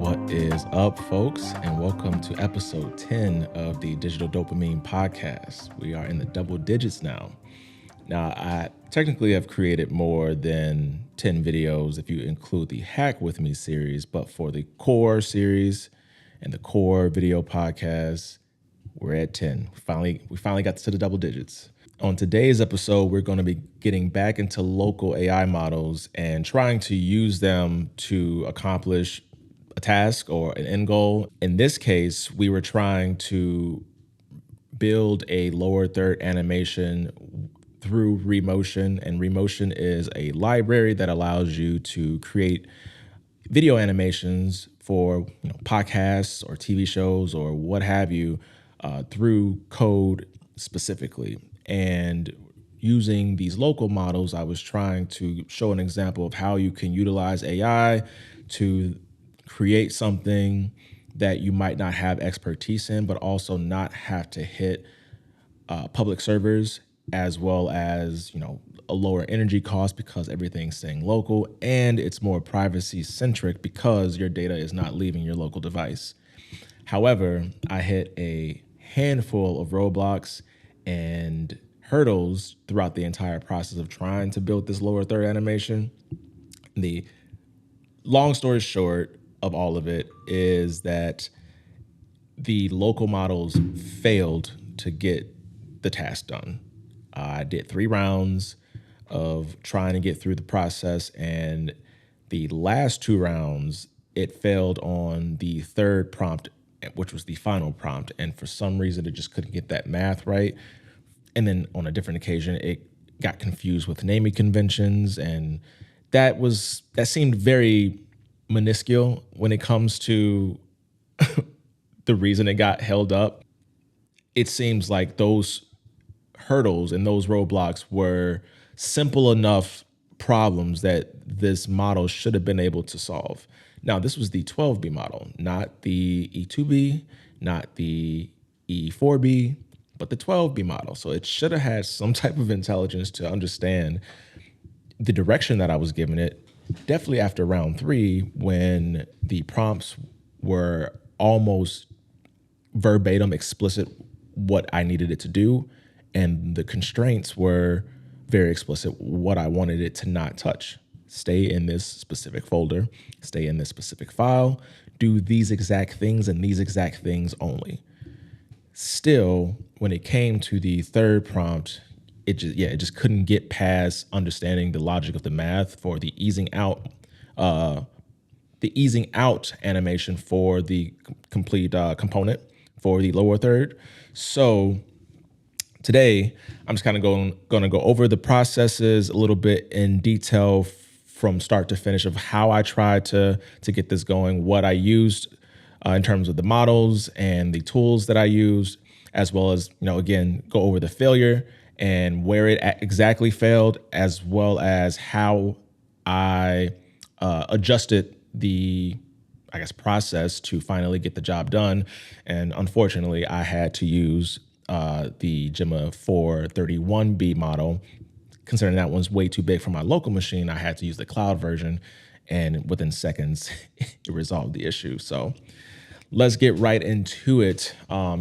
What is up, folks, and welcome to episode 10 of the Digital Dopamine podcast. We are in the double digits now. Now, I technically have created more than 10 videos if you include the Hack With Me series, but for the core series and the core video podcast, we're at 10. We finally got to the double digits. On today's episode, we're going to be getting back into local AI models and trying to use them to accomplish a task or an end goal. In this case, we were trying to build a lower third animation through Remotion, and Remotion is a library that allows you to create video animations for podcasts or TV shows or what have you through code specifically. And using these local models, I was trying to show an example of how you can utilize AI to create something that you might not have expertise in, but also not have to hit public servers, as well as a lower energy cost because everything's staying local, and it's more privacy centric because your data is not leaving your local device. However, I hit a handful of roadblocks and hurdles throughout the entire process of trying to build this lower third animation. The long story short of all of it is that the local models failed to get the task done. I did 3 rounds of trying to get through the process, and the last 2 rounds, it failed on the third prompt, which was the final prompt. And for some reason, it just couldn't get that math right. And then on a different occasion, it got confused with naming conventions, and that seemed very minuscule when it comes to the reason it got held up. It seems like those hurdles and those roadblocks were simple enough problems that this model should have been able to solve. Now, this was the 12B model, not the E2B, not the E4B, but the 12B model. So it should have had some type of intelligence to understand the direction that I was giving it. Definitely after round 3, when the prompts were almost verbatim explicit what I needed it to do, and the constraints were very explicit what I wanted it to not touch. Stay in this specific folder, stay in this specific file, do these exact things and these exact things only. Still, when it came to the third prompt, it just couldn't get past understanding the logic of the math for the easing out animation for the complete component for the lower third. So today, I'm just kind of going to go over the processes a little bit in detail from start to finish of how I tried to get this going, what I used in terms of the models and the tools that I used, as well as, again, go over the failure and where it exactly failed, as well as how I adjusted the, process to finally get the job done. And unfortunately, I had to use the Gemma4 31B model. Considering that one's way too big for my local machine, I had to use the cloud version, and within seconds, it resolved the issue. So let's get right into it,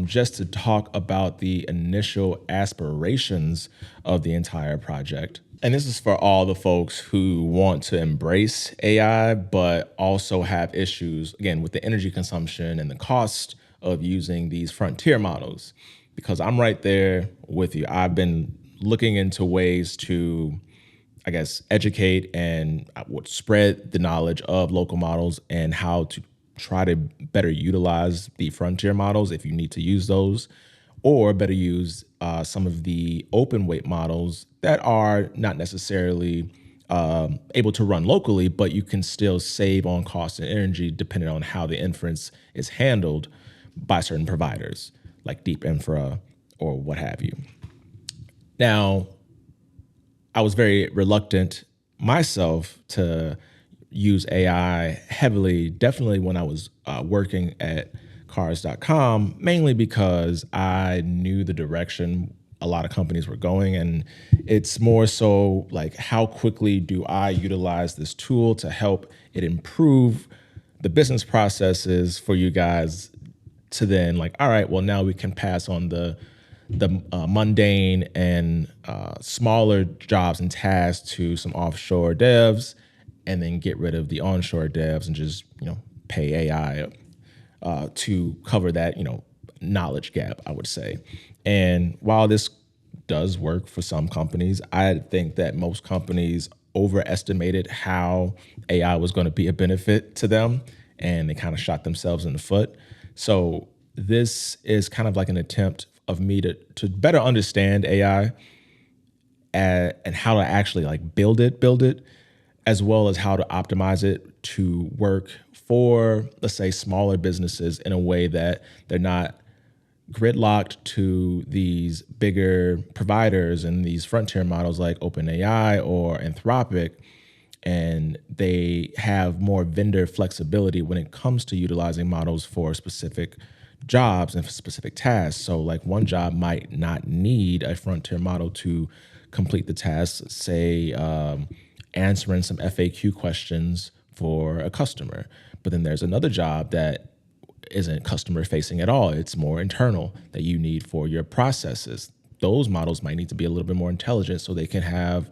just to talk about the initial aspirations of the entire project. And this is for all the folks who want to embrace AI, but also have issues, again, with the energy consumption and the cost of using these frontier models. Because I'm right there with you. I've been looking into ways to, educate and spread the knowledge of local models and how to try to better utilize the frontier models if you need to use those, or better use some of the open weight models that are not necessarily able to run locally, but you can still save on cost and energy depending on how the inference is handled by certain providers like Deep Infra or what have you. Now, I was very reluctant myself to use AI heavily, definitely when I was working at cars.com, mainly because I knew the direction a lot of companies were going. And it's more so like, how quickly do I utilize this tool to help it improve the business process is for you guys to then like, all right, well, now we can pass on the mundane and smaller jobs and tasks to some offshore devs, and then get rid of the onshore devs and just pay AI to cover that knowledge gap, I would say. And while this does work for some companies, I think that most companies overestimated how AI was going to be a benefit to them, and they kind of shot themselves in the foot. So this is kind of like an attempt of me to better understand AI and how to actually like build it, as well as how to optimize it to work for, let's say, smaller businesses in a way that they're not gridlocked to these bigger providers and these frontier models like OpenAI or Anthropic, and they have more vendor flexibility when it comes to utilizing models for specific jobs and for specific tasks. So like one job might not need a frontier model to complete the task, say answering some FAQ questions for a customer. But then there's another job that isn't customer facing at all. It's more internal that you need for your processes. Those models might need to be a little bit more intelligent so they can have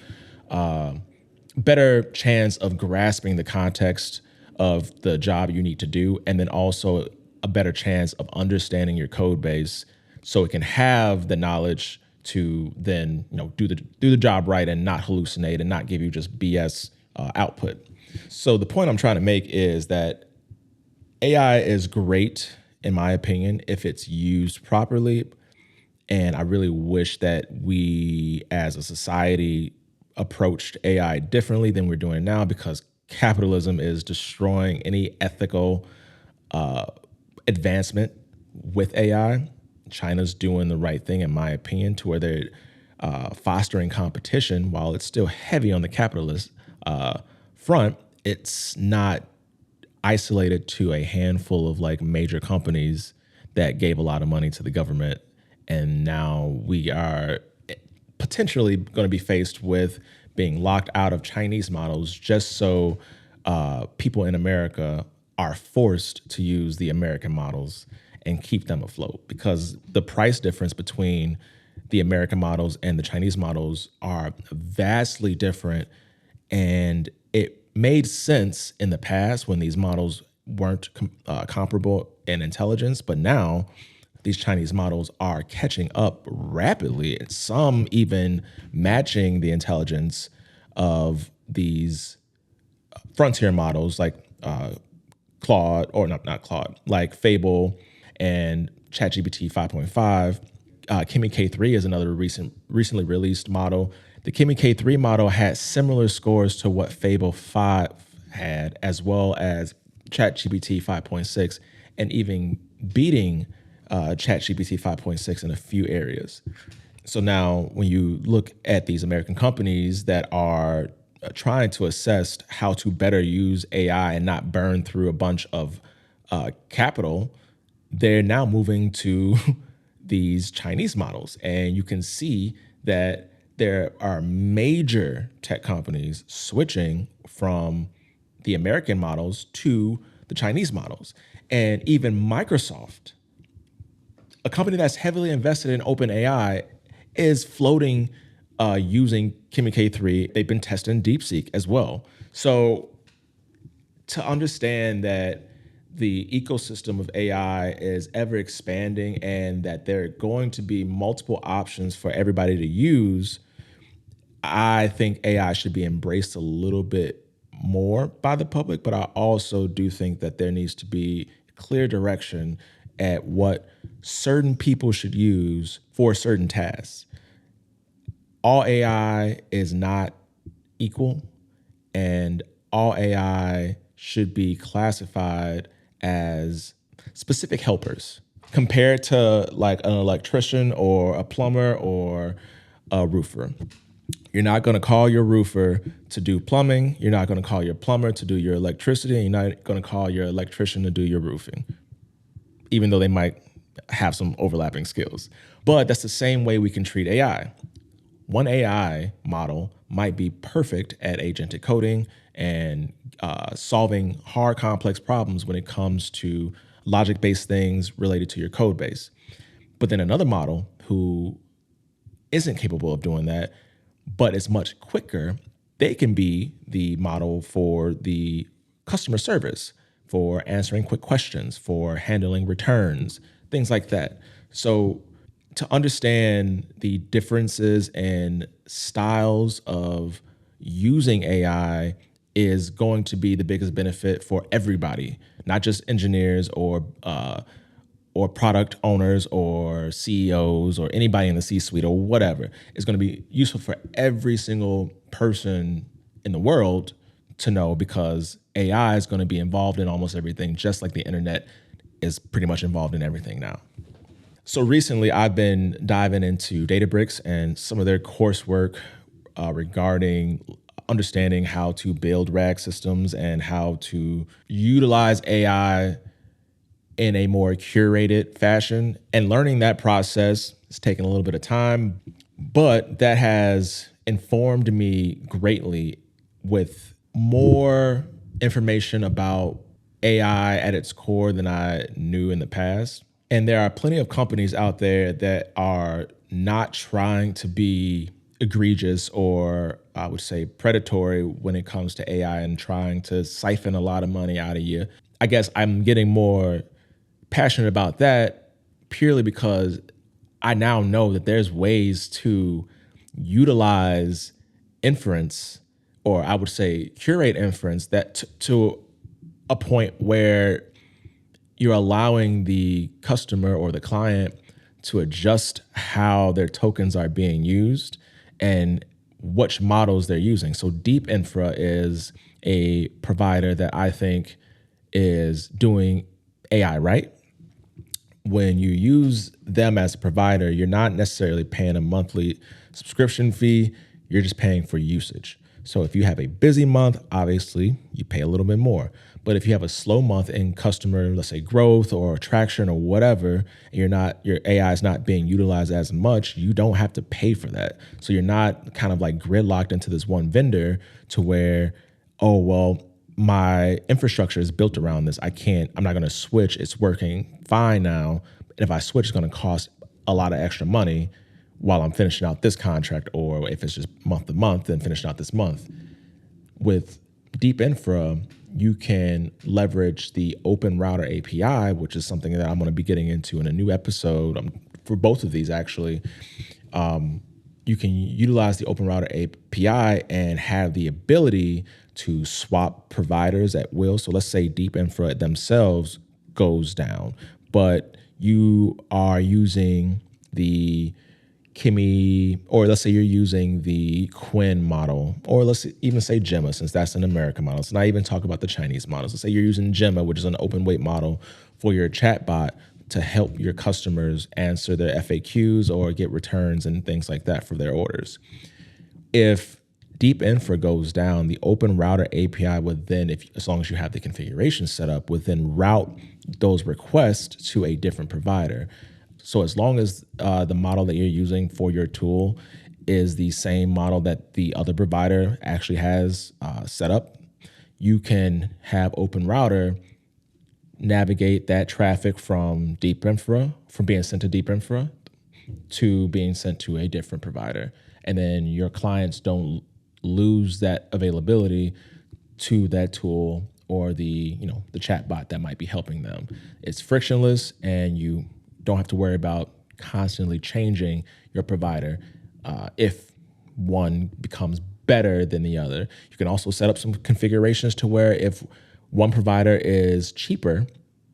better chance of grasping the context of the job you need to do, and then also a better chance of understanding your code base so it can have the knowledge to then do the job right and not hallucinate and not give you just BS output. So the point I'm trying to make is that AI is great, in my opinion, if it's used properly. And I really wish that we as a society approached AI differently than we're doing now, because capitalism is destroying any ethical advancement with AI. China's doing the right thing, in my opinion, to where they're fostering competition. While it's still heavy on the capitalist front, it's not isolated to a handful of like major companies that gave a lot of money to the government. And now we are potentially going to be faced with being locked out of Chinese models just so people in America are forced to use the American models and keep them afloat, because the price difference between the American models and the Chinese models are vastly different. And it made sense in the past when these models weren't comparable in intelligence, but now these Chinese models are catching up rapidly, some even matching the intelligence of these frontier models like Claude, or not Claude, like Fable and ChatGPT 5.5. Kimi K3 is another recently released model. The Kimi K3 model had similar scores to what Fable 5 had, as well as ChatGPT 5.6, and even beating ChatGPT 5.6 in a few areas. So now when you look at these American companies that are trying to assess how to better use AI and not burn through a bunch of capital, they're now moving to these Chinese models. And you can see that there are major tech companies switching from the American models to the Chinese models. And even Microsoft, a company that's heavily invested in OpenAI, is floating using Kimi K3. They've been testing DeepSeek as well. So to understand that the ecosystem of AI is ever expanding and that there are going to be multiple options for everybody to use, I think AI should be embraced a little bit more by the public, but I also do think that there needs to be clear direction at what certain people should use for certain tasks. All AI is not equal, and all AI should be classified as specific helpers compared to like an electrician or a plumber or a roofer. You're not going to call your roofer to do plumbing. You're not going to call your plumber to do your electricity. And you're not going to call your electrician to do your roofing, even though they might have some overlapping skills. But that's the same way we can treat AI. One AI model might be perfect at agentic coding and solving hard, complex problems when it comes to logic-based things related to your code base. But then another model who isn't capable of doing that, but is much quicker, they can be the model for the customer service, for answering quick questions, for handling returns, things like that. So to understand the differences in styles of using AI is going to be the biggest benefit for everybody, not just engineers or product owners or CEOs or anybody in the C-suite or whatever. It's going to be useful for every single person in the world to know, because AI is going to be involved in almost everything, just like the internet is pretty much involved in everything now. So recently I've been diving into Databricks and some of their coursework regarding understanding how to build RAG systems and how to utilize AI in a more curated fashion. And learning that process has taken a little bit of time, but that has informed me greatly with more information about AI at its core than I knew in the past. And there are plenty of companies out there that are not trying to be egregious or I would say predatory when it comes to AI and trying to siphon a lot of money out of you. I guess I'm getting more passionate about that purely because I now know that there's ways to utilize inference, or I would say curate inference, that to a point where you're allowing the customer or the client to adjust how their tokens are being used and which models they're using. So Deep Infra is a provider that I think is doing AI right. When you use them as a provider, you're not necessarily paying a monthly subscription fee, you're just paying for usage. So if you have a busy month, obviously you pay a little bit more. But if you have a slow month in customer, let's say growth or traction or whatever, and your AI is not being utilized as much, you don't have to pay for that. So you're not kind of like gridlocked into this one vendor to where, oh, well, my infrastructure is built around this. I'm not going to switch. It's working fine now. And if I switch, it's going to cost a lot of extra money while I'm finishing out this contract, or if it's just month to month, then finishing out this month. With Deep Infra, you can leverage the Open Router API, which is something that I'm going to be getting into in a new episode for both of these, actually. You can utilize the Open Router API and have the ability to swap providers at will. So let's say Deep Infra themselves goes down, but you are using the Kimi, or let's say you're using the Quinn model, or let's even say Gemma, since that's an American model. Let's not even talk about the Chinese models. Let's say you're using Gemma, which is an open weight model for your chatbot to help your customers answer their FAQs or get returns and things like that for their orders. If Deep Infra goes down, the Open Router API would then, as long as you have the configuration set up, would then route those requests to a different provider. So as long as the model that you're using for your tool is the same model that the other provider actually has set up, you can have Open Router navigate that traffic from Deep Infra, from being sent to Deep Infra to being sent to a different provider. And then your clients don't lose that availability to that tool or the chatbot that might be helping them. It's frictionless, and you don't have to worry about constantly changing your provider if one becomes better than the other. You can also set up some configurations to where if one provider is cheaper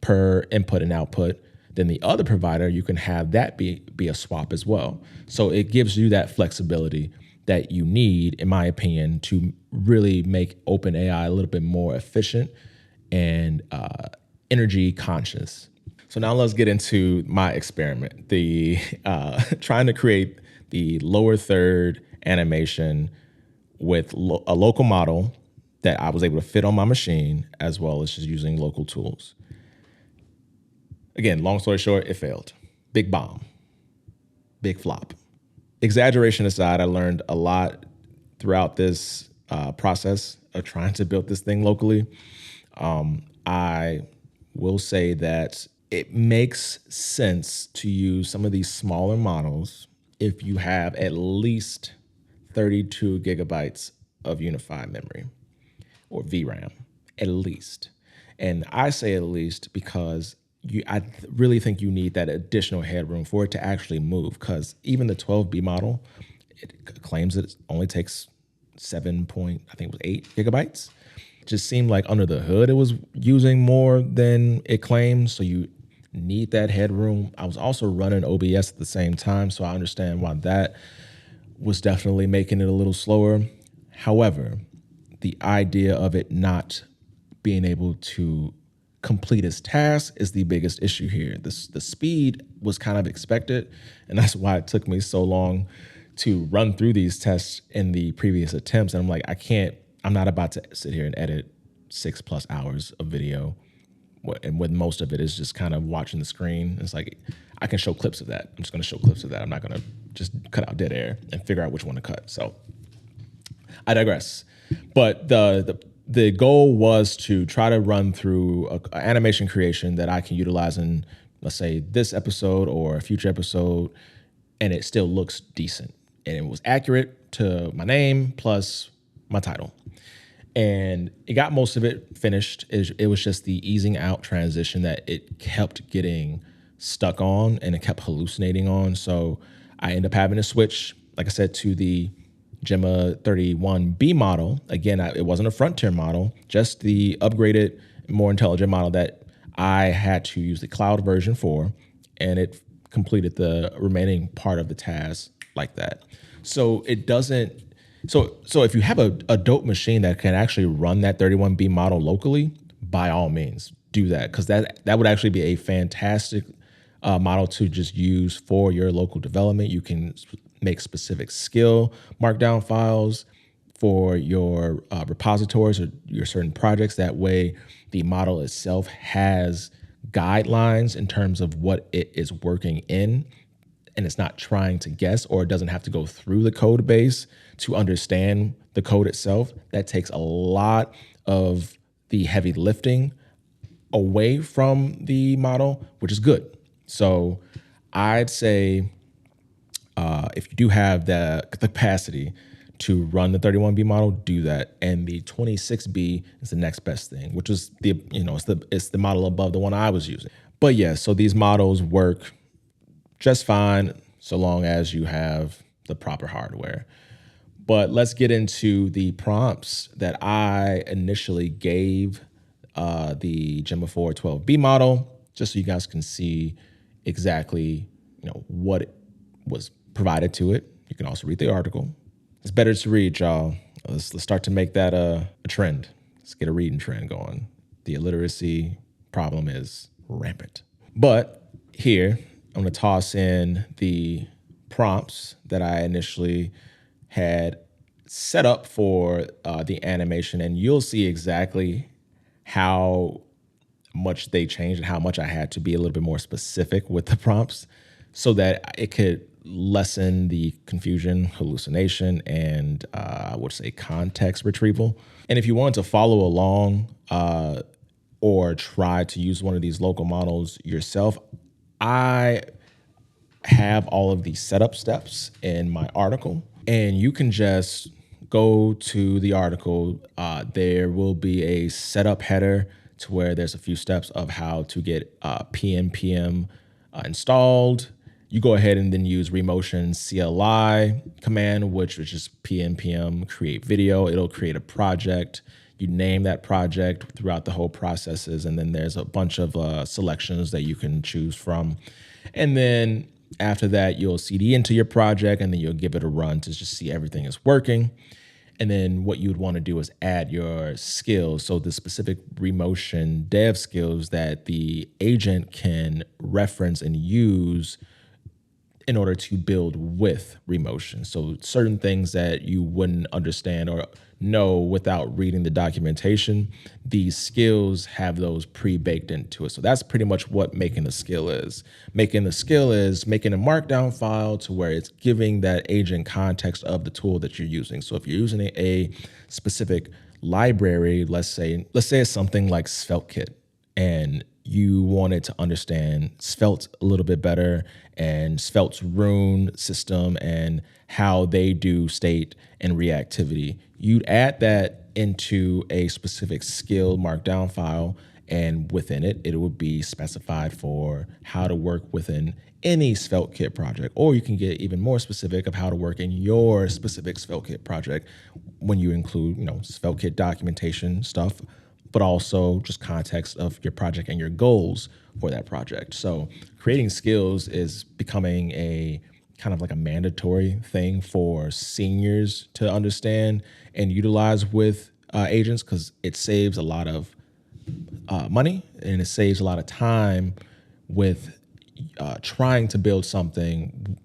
per input and output than the other provider, you can have that be a swap as well. So it gives you that flexibility that you need, in my opinion, to really make OpenAI a little bit more efficient and energy conscious. So now let's get into my experiment, the trying to create the lower third animation with a local model that I was able to fit on my machine, as well as just using local tools. Again, long story short, it failed. Big bomb, big flop. Exaggeration aside, I learned a lot throughout this process of trying to build this thing locally. I will say that it makes sense to use some of these smaller models if you have at least 32 gigabytes of unified memory or VRAM, at least. And I say at least because I really think you need that additional headroom for it to actually move. Because even the 12B model, it claims it only takes 8 gigabytes. It just seemed like under the hood it was using more than it claims. So you need that headroom. I was also running OBS at the same time, so I understand why that was definitely making it a little slower. However, the idea of it not being able to complete its task is the biggest issue here. The speed was kind of expected, and that's why it took me so long to run through these tests in the previous attempts. And I'm like, I'm not about to sit here and edit 6+ hours of video. And with most of it is just kind of watching the screen. It's like, I can show clips of that. I'm just going to show clips of that. I'm not going to just cut out dead air and figure out which one to cut. So I digress. But the goal was to try to run through an animation creation that I can utilize in, let's say, this episode or a future episode, and it still looks decent. And it was accurate to my name plus my title. And it got most of it finished. It was just the easing out transition that it kept getting stuck on and it kept hallucinating on. So I ended up having to switch, like I said, to the Gemma 31B model. Again, it wasn't a frontier model, just the upgraded, more intelligent model that I had to use the cloud version for, and it completed the remaining part of the task like that. So it doesn't. So if you have a dope machine that can actually run that 31B model locally, by all means, do that, because that would actually be a fantastic model to just use for your local development. You can make specific skill markdown files for your repositories or your certain projects. That way, the model itself has guidelines in terms of what it is working in, and it's not trying to guess, or it doesn't have to go through the code base to understand the code itself. That takes a lot of the heavy lifting away from the model, which is good. So I'd say if you do have the capacity to run the 31B model, do that. And the 26B is the next best thing, which is it's the model above the one I was using. But yeah, so these models work just fine so long as you have the proper hardware. But let's get into the prompts that I initially gave the Gemma4 12B model, just so you guys can see exactly what was provided to it. You can also read the article. It's better to read, y'all. Let's start to make that a trend. Let's get a reading trend going. The illiteracy problem is rampant. But here, I'm going to toss in the prompts that I initially had set up for the animation, and you'll see exactly how much they changed and how much I had to be a little bit more specific with the prompts so that it could lessen the confusion, hallucination, and I would say context retrieval. And if you wanted to follow along or try to use one of these local models yourself, I have all of the setup steps in my article, and you can just go to the article. There will be a setup header to where there's a few steps of how to get PNPM installed. You go ahead and then use Remotion CLI command, which is just PNPM create video. It'll create a project. You name that project throughout the whole processes, and then there's a bunch of selections that you can choose from. And then after that, you'll CD into your project, and then you'll give it a run to just see everything is working. And then what you would want to do is add your skills. So the specific Remotion dev skills that the agent can reference and use in order to build with Remotion. So certain things that you wouldn't understand or know without reading the documentation, these skills have those pre-baked into it. So that's pretty much what making a skill is. Making a skill is making a markdown file to where it's giving that agent context of the tool that you're using. So if you're using a specific library, let's say it's something like SvelteKit, and you wanted to understand Svelte a little bit better and Svelte's rune system and how they do state and reactivity, you'd add that into a specific skill markdown file, and within it, it would be specified for how to work within any SvelteKit project, or you can get even more specific of how to work in your specific SvelteKit project when you include, SvelteKit documentation stuff, but also just context of your project and your goals for that project. So creating skills is becoming a kind of like a mandatory thing for seniors to understand and utilize with agents, because it saves a lot of money and it saves a lot of time with trying to build something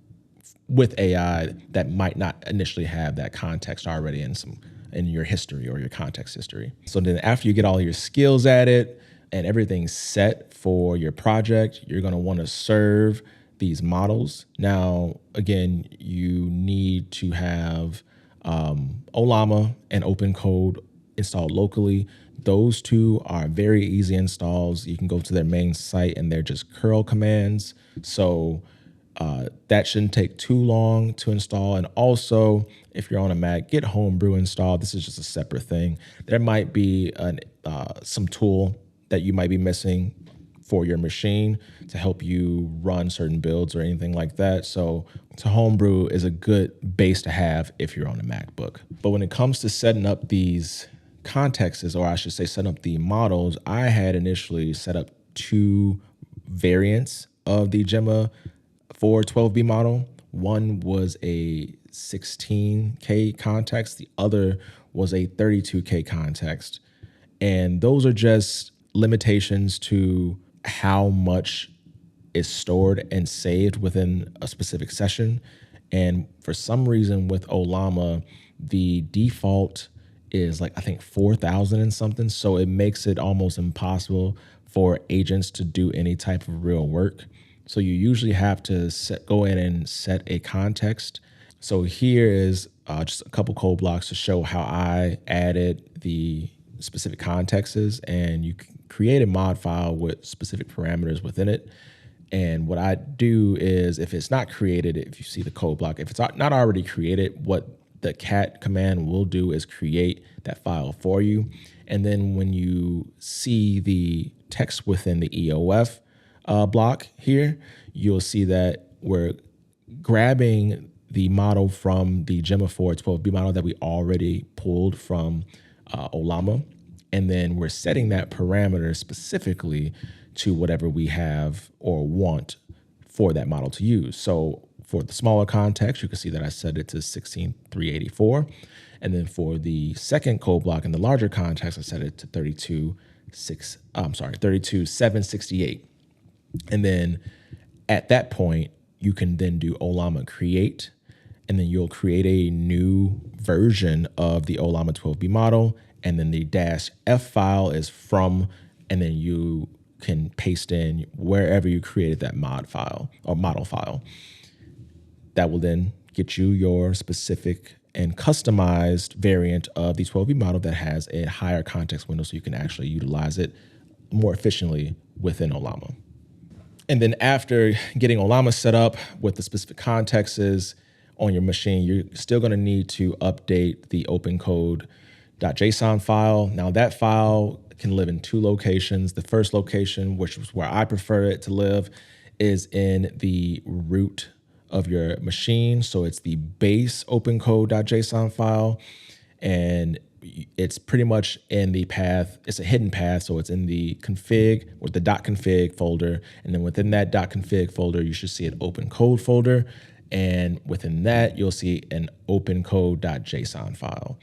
with AI that might not initially have that context already in your history or your context history. So then after you get all your skills added and everything's set for your project, you're going to want to serve these models. Now, again, you need to have Ollama and OpenCode installed locally. Those two are very easy installs. You can go to their main site and they're just curl commands. So that shouldn't take too long to install. And also, if you're on a Mac, get Homebrew installed. This is just a separate thing. There might be some tool that you might be missing for your machine to help you run certain builds or anything like that. So Homebrew is a good base to have if you're on a MacBook. But when it comes to setting up these contexts, or I should say setting up the models, I had initially set up two variants of the Gemma 4 12B model. One was a 16K context, the other was a 32K context. And those are just limitations to how much is stored and saved within a specific session. And for some reason with Ollama, the default is like, I think 4,000 and something. So it makes it almost impossible for agents to do any type of real work. So you usually have to go in and set a context. So here is just a couple code blocks to show how I added the specific contexts, and you can create a mod file with specific parameters within it. And what I do is, if it's not created, if you see the code block, if it's not already created, what the cat command will do is create that file for you. And then when you see the text within the EOF block here, you'll see that we're grabbing the model from the Gemma4 12B model that we already pulled from Ollama. And then we're setting that parameter specifically to whatever we have or want for that model to use. So for the smaller context, you can see that I set it to 16384. And then for the second code block in the larger context, I set it to 32768. And then at that point, you can then do Ollama create, and then you'll create a new version of the Ollama 12B model. And then the -f file is from, and then you can paste in wherever you created that mod file or model file. That will then get you your specific and customized variant of the 12B model that has a higher context window, so you can actually utilize it more efficiently within Ollama. And then after getting Ollama set up with the specific contexts on your machine, you're still going to need to update the OpenCode.json file. Now that file can live in two locations. The first location, which is where I prefer it to live, is in the root of your machine. So it's the base OpenCode.json file, and it's pretty much in the path. It's a hidden path, so it's in the config or the .config folder, and then within that .config folder, you should see an OpenCode folder, and within that, you'll see an OpenCode.json file.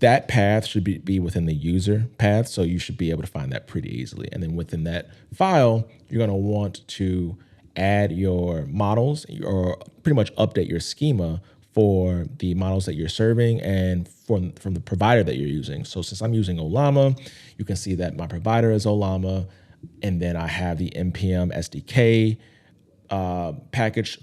That path should be within the user path, so you should be able to find that pretty easily. And then within that file, you're going to want to add your models or pretty much update your schema for the models that you're serving and from the provider that you're using. So since I'm using Ollama, you can see that my provider is Ollama, and then I have the npm SDK package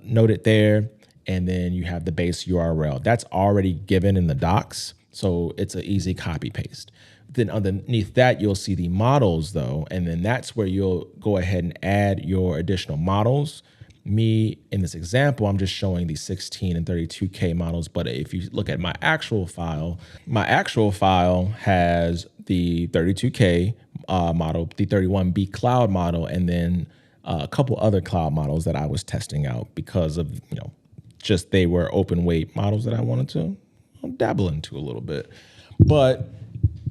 noted there, and then you have the base URL. That's already given in the docs, So it's an easy copy paste. Then underneath that, you'll see the models though. And then that's where you'll go ahead and add your additional models. Me, in this example, I'm just showing the 16 and 32K models. But if you look at my actual file has the 32K model, the 31B cloud model, and then a couple other cloud models that I was testing out because of, just they were open weight models that I wanted to dabble into a little bit. But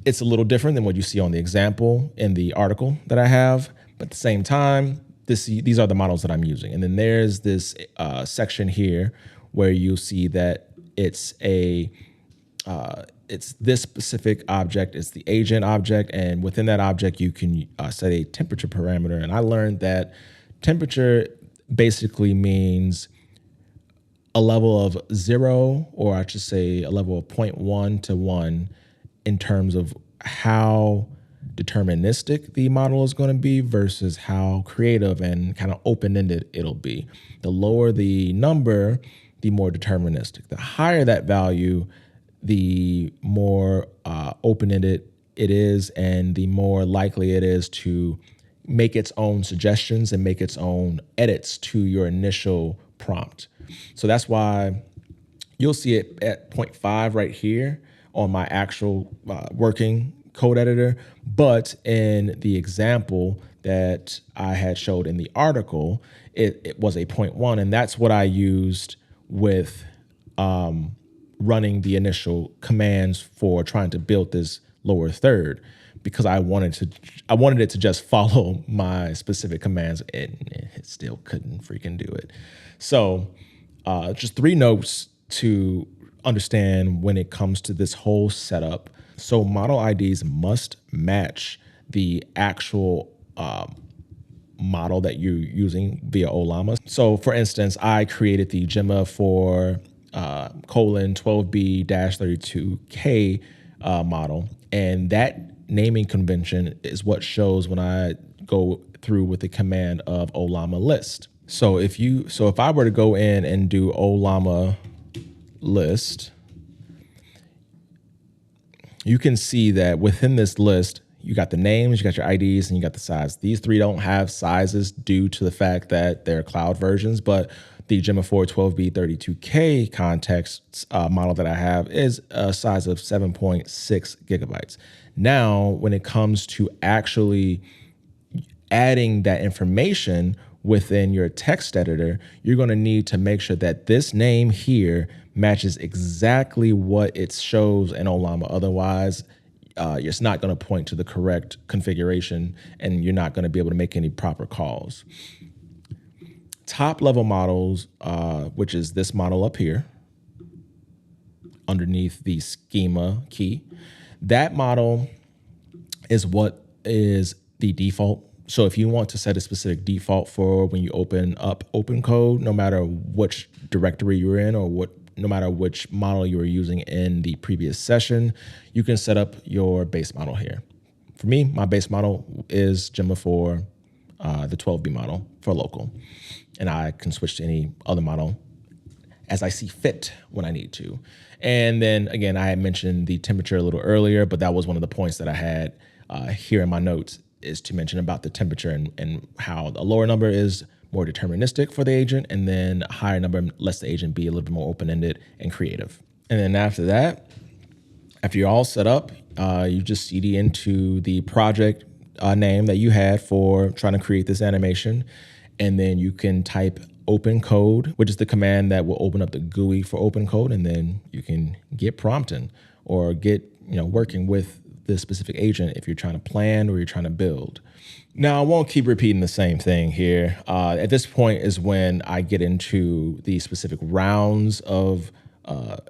it's a little different than what you see on the example in the article that I have. But at the same time, these are the models that I'm using. And then there's this section here where you'll see that it's this specific object. It's the agent object. And within that object, you can set a temperature parameter. And I learned that temperature basically means a level of 0, or I should say a level of 0.1 to 1 in terms of how deterministic the model is going to be versus how creative and kind of open-ended it'll be. The lower the number, the more deterministic. The higher that value, the more open-ended it is, and the more likely it is to make its own suggestions and make its own edits to your initial prompt. So that's why you'll see it at 0.5 right here on my actual working code editor. But in the example that I had showed in the article, it was a 0.1. And that's what I used with running the initial commands for trying to build this lower third, because I wanted it to just follow my specific commands, and it still couldn't freaking do it. So just 3 notes to understand when it comes to this whole setup. So model IDs must match the actual model that you're using via Ollama. So for instance, I created the Gemma4 :12B-32K model, and that naming convention is what shows when I go through with the command of Ollama list. So if I were to go in and do Ollama list, you can see that within this list, you got the names, you got your IDs, and you got the size. These 3 don't have sizes due to the fact that they're cloud versions, but the Gemma4 :12B-32K context model that I have is a size of 7.6 gigabytes. Now, when it comes to actually adding that information within your text editor, you're going to need to make sure that this name here matches exactly what it shows in Ollama. Otherwise, it's not going to point to the correct configuration, and you're not going to be able to make any proper calls. Top level models, which is this model up here underneath the schema key, that model is what is the default. So if you want to set a specific default for when you open up OpenCode, no matter which directory you're in or no matter which model you were using in the previous session, you can set up your base model here. For me, my base model is Gemma4, the 12B model for local. And I can switch to any other model as I see fit when I need to. And then again, I had mentioned the temperature a little earlier, but that was one of the points that I had here in my notes, is to mention about the temperature and how a lower number is more deterministic for the agent, and then a higher number lets the agent be a little bit more open-ended and creative. And then after that, after you're all set up, you just CD into the project name that you had for trying to create this animation. And then you can type OpenCode, which is the command that will open up the GUI for OpenCode. And then you can get prompting or get working with this specific agent if you're trying to plan or you're trying to build. Now, I won't keep repeating the same thing here. At this point is when I get into the specific rounds of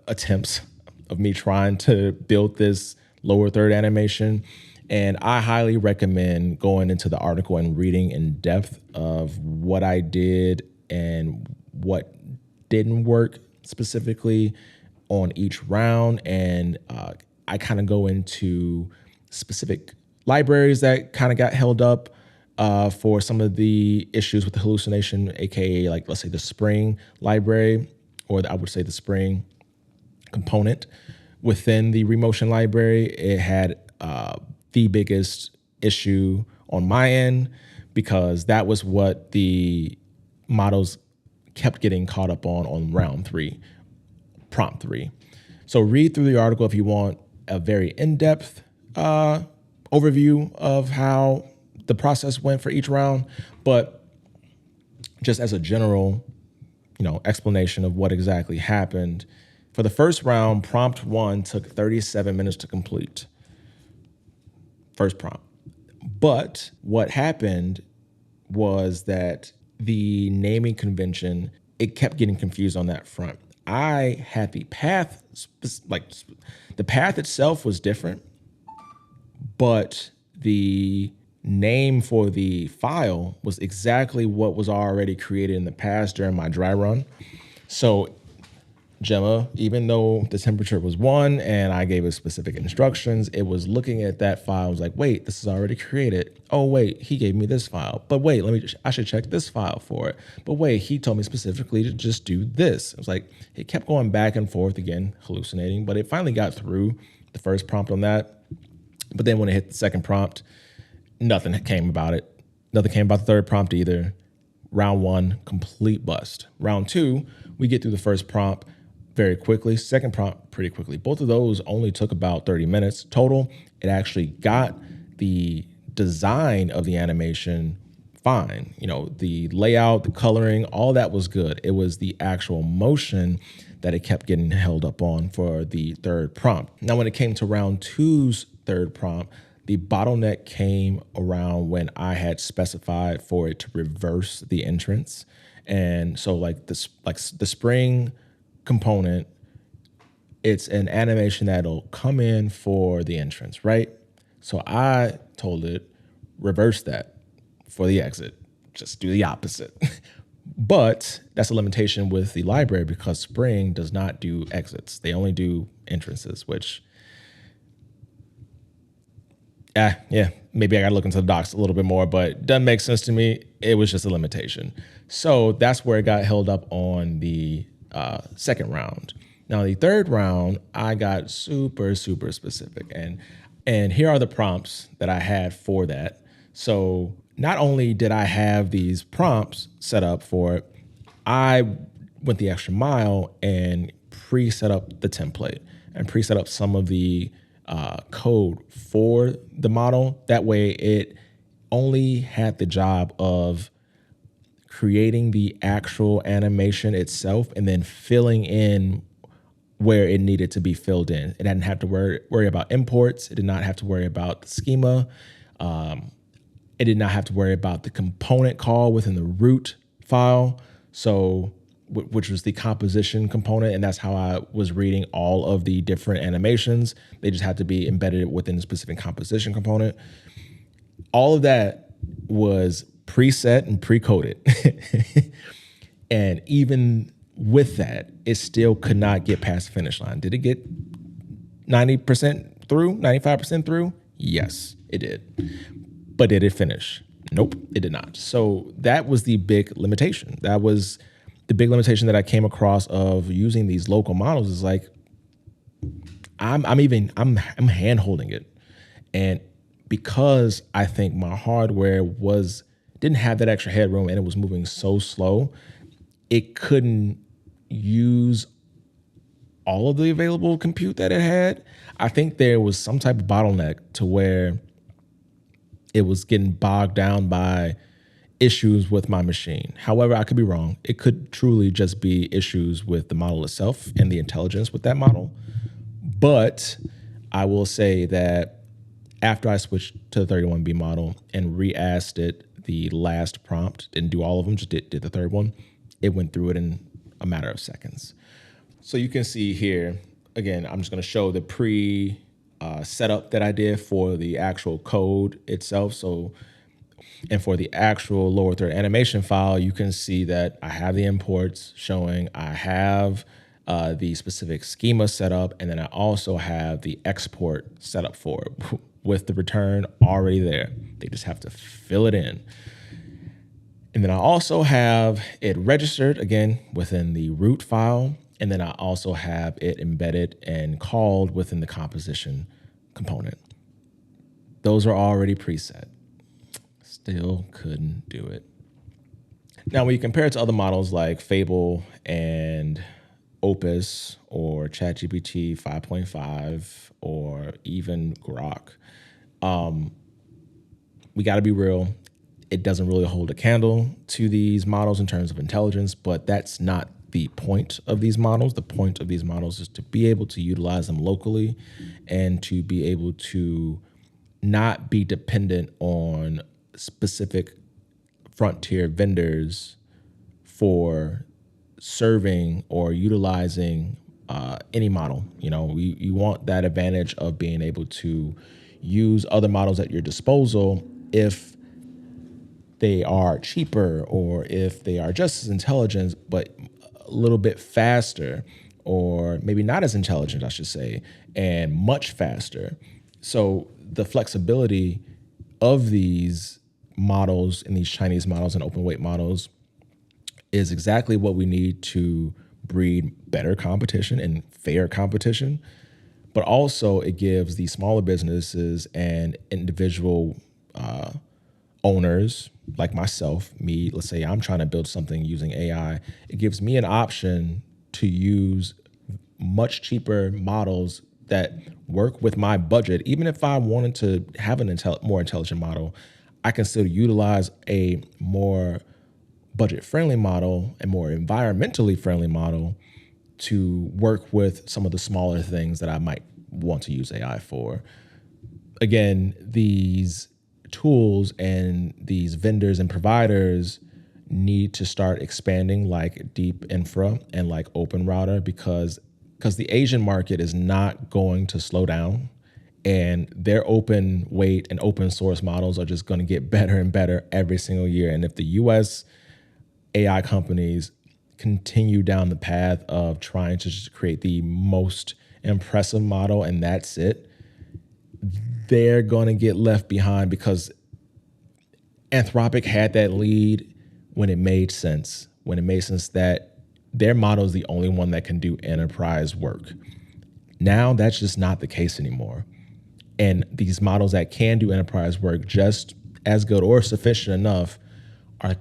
attempts of me trying to build this lower third animation. And I highly recommend going into the article and reading in depth of what I did and what didn't work specifically on each round. And I kind of go into specific libraries that kind of got held up for some of the issues with the hallucination, aka like, let's say the Spring library, or I would say the Spring component, within the Remotion library, it had the biggest issue on my end, because that was what the models kept getting caught up on round 3, prompt 3. So read through the article if you want a very in-depth overview of how the process went for each round. But just as a general, explanation of what exactly happened. For the first round, prompt 1 took 37 minutes to complete. First prompt. But what happened was that the naming convention, it kept getting confused on that front. I had the path, the path itself was different, but the name for the file was exactly what was already created in the past during my dry run. So Gemma, even though the temperature was 1 and I gave it specific instructions, it was looking at that file. It was like, wait, this is already created. Oh, wait, he gave me this file. But wait, I should check this file for it. But wait, he told me specifically to just do this. It was like, it kept going back and forth again, hallucinating, but it finally got through the first prompt on that. But then when it hit the second prompt, nothing came about it. Nothing came about the third prompt either. Round 1, complete bust. Round 2, we get through the first prompt very quickly. Second prompt, pretty quickly. Both of those only took about 30 minutes total. It actually got the design of the animation fine. The layout, the coloring, all that was good. It was the actual motion that it kept getting held up on for the third prompt. Now, when it came to round 2's third prompt, the bottleneck came around when I had specified for it to reverse the entrance. And so the spring component, it's an animation that'll come in for the entrance, right? So I told it, reverse that for the exit. Just do the opposite. But that's a limitation with the library because Spring does not do exits. They only do entrances, which, maybe I got to look into the docs a little bit more, but it doesn't make sense to me. It was just a limitation. So that's where it got held up on the second round. Now, the third round, I got super, super specific. And here are the prompts that I had for that. So not only did I have these prompts set up for it, I went the extra mile and pre-set up the template and pre-set up some of the code for the model. That way it only had the job of creating the actual animation itself and then filling in where it needed to be filled in. It didn't have to worry about imports. It did not have to worry about the schema. It did not have to worry about the component call within the root file. So, which was the composition component. And that's how I was reading all of the different animations. They just had to be embedded within a specific composition component. All of that was preset and pre-coded. And even with that, it still could not get past the finish line. Did it get 90% through, 95% through? Yes, it did. But did it finish? Nope, it did not. So that was the big limitation. That was the big limitation that I came across of using these local models. Is like, I'm hand holding it. And because I think my hardware didn't have that extra headroom and it was moving so slow, it couldn't use all of the available compute that it had. I think there was some type of bottleneck to where it was getting bogged down by issues with my machine. However, I could be wrong. It could truly just be issues with the model itself and the intelligence with that model. But I will say that after I switched to the 31B model and re-asked it the last prompt, didn't do all of them, just did the third one, it went through it in a matter of seconds. So you can see here, again, I'm just going to show the setup that I did for the actual code itself. So, and for the actual lower third animation file, you can see that I have the imports showing, I have the specific schema set up, and then I also have the export set up for it with the return already there. They just have to fill it in. And then I also have it registered again within the root file. And then I also have it embedded and called within the composition component. Those are already preset. Still couldn't do it. Now, when you compare it to other models like Fable and Opus or ChatGPT 5.5 or even Grok, we got to be real. It doesn't really hold a candle to these models in terms of intelligence, but that's not the point of these models. The point of these models is to be able to utilize them locally and to be able to not be dependent on specific frontier vendors for serving or utilizing any model. You want that advantage of being able to use other models at your disposal if they are cheaper or if they are just as intelligent, but a little bit faster, or maybe not as intelligent, I should say, and much faster. So the flexibility of these models and these Chinese models and open weight models is exactly what we need to breed better competition and fair competition. But also it gives the smaller businesses and individual owners like myself, let's say I'm trying to build something using AI, it gives me an option to use much cheaper models that work with my budget. Even if I wanted to have a more intelligent model, I can still utilize a more budget-friendly model and more environmentally friendly model to work with some of the smaller things that I might want to use AI for. Again, these tools and these vendors and providers need to start expanding like Deep Infra and like Open Router because the Asian market is not going to slow down, and their open weight and open source models are just going to get better and better every single year. And if the US AI companies continue down the path of trying to just create the most impressive model and that's it, they're going to get left behind, because Anthropic had that lead when it made sense, that their model is the only one that can do enterprise work. Now that's just not the case anymore. And these models that can do enterprise work just as good or sufficient enough are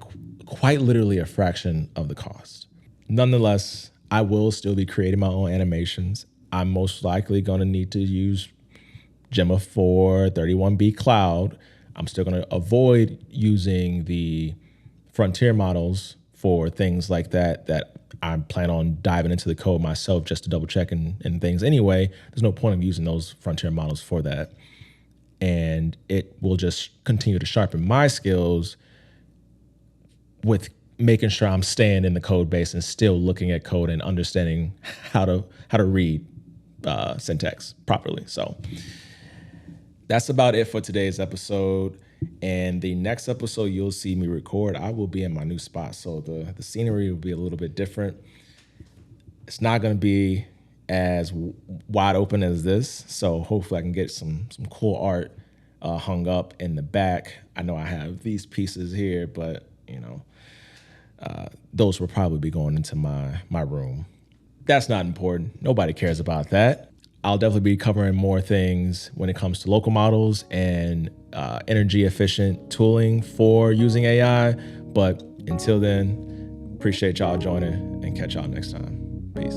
quite literally a fraction of the cost. Nonetheless, I will still be creating my own animations. I'm most likely going to need to use Gemma4 31B Cloud. I'm still going to avoid using the frontier models for things like that I plan on diving into the code myself just to double check and things anyway. There's no point of using those frontier models for that. And it will just continue to sharpen my skills with making sure I'm staying in the code base and still looking at code and understanding how to read syntax properly. So that's about it for today's episode. And the next episode you'll see me record, I will be in my new spot. So the scenery will be a little bit different. It's not going to be as wide open as this. So hopefully I can get some cool art hung up in the back. I know I have these pieces here, but those will probably be going into my room. That's not important. Nobody cares about that. I'll definitely be covering more things when it comes to local models and energy efficient tooling for using AI. But until then, appreciate y'all joining and catch y'all next time. Peace.